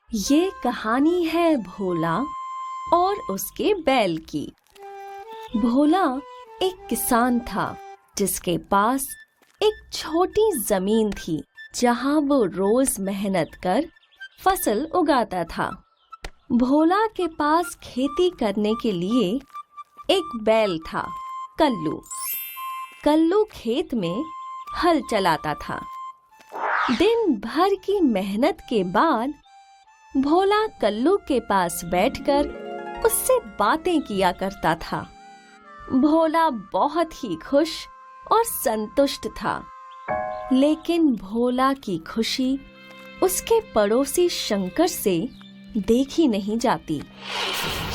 ये कहानी है भोला और उसके बैल की। भोला एक किसान था जिसके पास एक छोटी जमीन थी जहां वो रोज मेहनत कर फसल उगाता था। भोला के पास खेती करने के लिए एक बैल था, कल्लू। कल्लू खेत में हल चलाता था। दिन भर की मेहनत के बाद भोला कल्लू के पास बैठकर उससे बातें किया करता था। भोला बहुत ही खुश और संतुष्ट था, लेकिन भोला की खुशी उसके पड़ोसी शंकर से देखी नहीं जाती।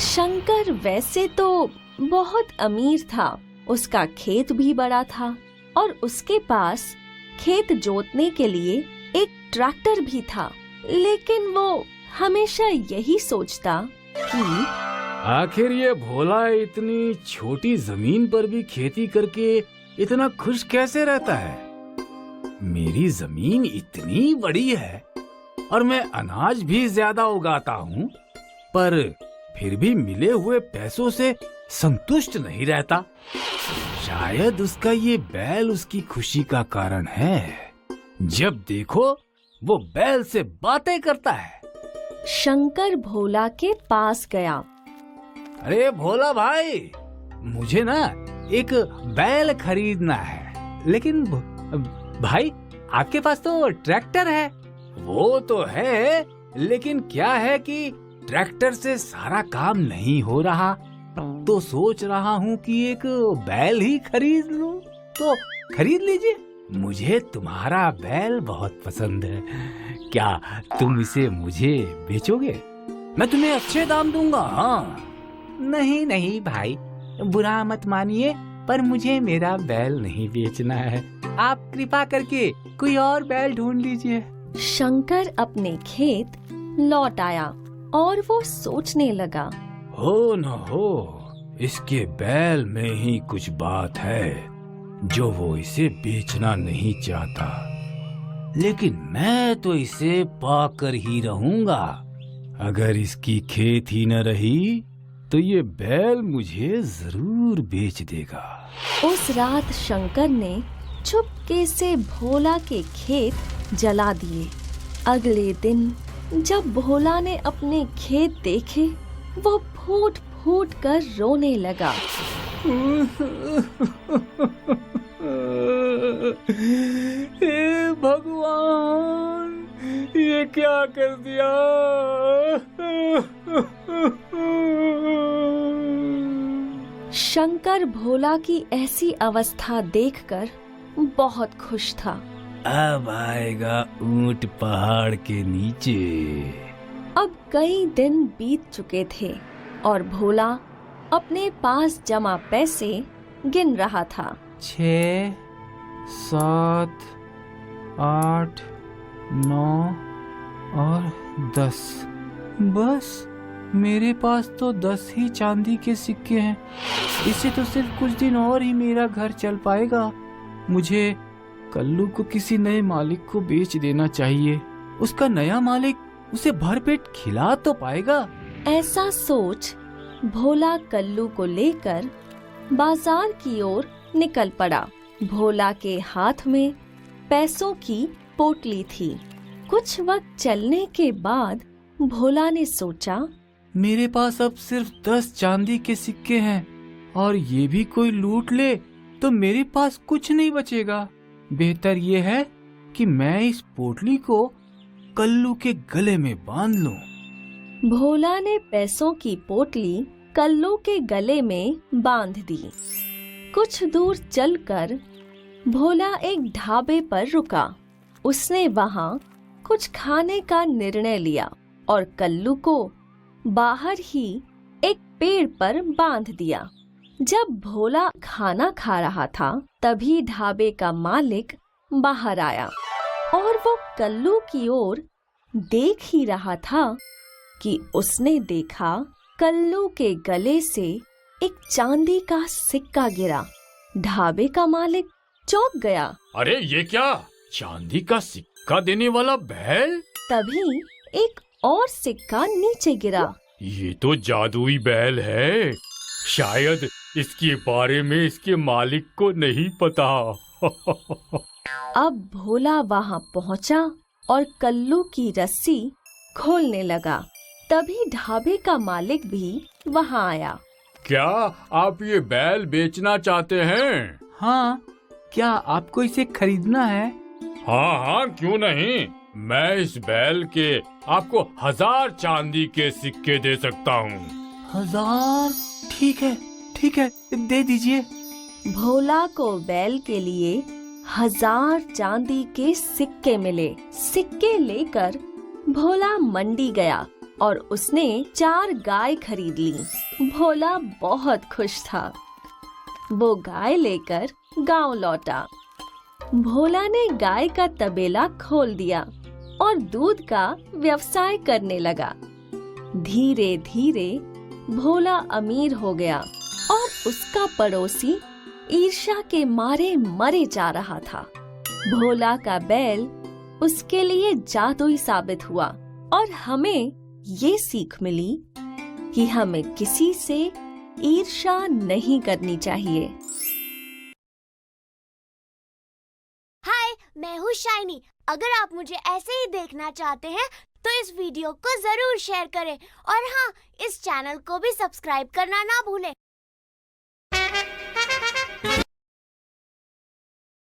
शंकर वैसे तो बहुत अमीर था, उसका खेत भी बड़ा था और उसके पास खेत जोतने के लिए एक ट्रैक्टर भी था, लेकिन वो हमेशा यही सोचता कि आखिर ये भोला इतनी छोटी जमीन पर भी खेती करके इतना खुश कैसे रहता है। मेरी जमीन इतनी बड़ी है और मैं अनाज भी ज्यादा उगाता हूँ, पर फिर भी मिले हुए पैसों से संतुष्ट नहीं रहता। शायद उसका ये बैल उसकी खुशी का कारण है। जब देखो वो बैल से बातें करता है। शंकर भोला के पास गया। अरे भोला भाई, मुझे ना एक बैल खरीदना है, लेकिन भाई आपके पास तो ट्रैक्टर है। वो तो है, लेकिन क्या है कि ट्रैक्टर से सारा काम नहीं हो रहा, तो सोच रहा हूँ कि एक बैल ही खरीद लूं। तो खरीद लीजिए, मुझे तुम्हारा बैल बहुत पसंद है। क्या तुम इसे मुझे बेचोगे? मैं तुम्हें अच्छे दाम दूंगा। हाँ। नहीं नहीं भाई, बुरा मत मानिए, पर मुझे मेरा बैल नहीं बेचना है। आप कृपा करके कोई और बैल ढूंढ लीजिए। शंकर अपने खेत लौट आया और वो सोचने लगा, हो न हो, इसके बैल में ही कुछ बात है जो वो इसे बेचना नहीं चाहता, लेकिन मैं तो इसे पाकर ही रहूंगा। अगर इसकी खेत ही न रही तो ये बैल मुझे जरूर बेच देगा। उस रात शंकर ने चुपके से भोला के खेत जला दिए। अगले दिन जब भोला ने अपने खेत देखे, वो फूट फूट कर रोने लगा। हे भगवान, ये क्या कर दिया। शंकर भोला की ऐसी अवस्था देखकर बहुत खुश था। अब आएगा ऊंट पहाड़ के नीचे। अब कई दिन बीत चुके थे और भोला अपने पास जमा पैसे गिन रहा था। 6, 7, 8, 9 और 10। बस मेरे पास तो 10 ही चांदी के सिक्के हैं। इससे तो सिर्फ कुछ दिन और ही मेरा घर चल पाएगा। मुझे कल्लू को किसी नए मालिक को बेच देना चाहिए। उसका नया मालिक उसे भरपेट खिला तो पाएगा। ऐसा सोच भोला कल्लू को लेकर बाजार की ओर निकल पड़ा। भोला के हाथ में पैसों की पोटली थी। कुछ वक्त चलने के बाद भोला ने सोचा, मेरे पास अब सिर्फ 10 चांदी के सिक्के हैं और ये भी कोई लूट ले तो मेरे पास कुछ नहीं बचेगा। बेहतर ये है कि मैं इस पोटली को कल्लू के गले में बांध लूं। भोला ने पैसों की पोटली कल्लू के गले में बांध दी। कुछ दूर चलकर भोला एक ढाबे पर रुका। उसने वहां कुछ खाने का निर्णय लिया और कल्लू को बाहर ही एक पेड़ पर बांध दिया। जब भोला खाना खा रहा था, तभी ढाबे का मालिक बाहर आया और वो कल्लू की ओर देख ही रहा था कि उसने देखा कल्लू के गले से एक चांदी का सिक्का गिरा। ढाबे का मालिक चौंक गया। अरे ये क्या, चांदी का सिक्का देने वाला बैल? तभी एक और सिक्का नीचे गिरा। ये तो जादुई बैल है। शायद इसके बारे में इसके मालिक को नहीं पता। अब भोला वहां पहुंचा और कल्लू की रस्सी खोलने लगा। तभी ढाबे का मालिक भी वहां आया। क्या आप ये बैल बेचना चाहते हैं? हाँ, क्या आपको इसे खरीदना है? हाँ हाँ, क्यों नहीं। मैं इस बैल के आपको 1000 चांदी के सिक्के दे सकता हूँ। 1000? ठीक है, दे दीजिए। भोला को बैल के लिए 1000 चांदी के सिक्के मिले। सिक्के लेकर भोला मंडी गया और उसने 4 गाय खरीद ली। भोला बहुत खुश था। वो गाय लेकर गांव लौटा। भोला ने गाय का तबेला खोल दिया और दूध का व्यवसाय करने लगा। धीरे धीरे भोला अमीर हो गया और उसका पड़ोसी ईर्ष्या के मारे मरे जा रहा था। भोला का बैल उसके लिए जादुई साबित हुआ और हमें ये सीख मिली कि हमें किसी से ईर्ष्या नहीं करनी चाहिए। हाय, मैं हूँ शाइनी। अगर आप मुझे ऐसे ही देखना चाहते हैं तो इस वीडियो को जरूर शेयर करें और हाँ, इस चैनल को भी सब्सक्राइब करना ना भूलें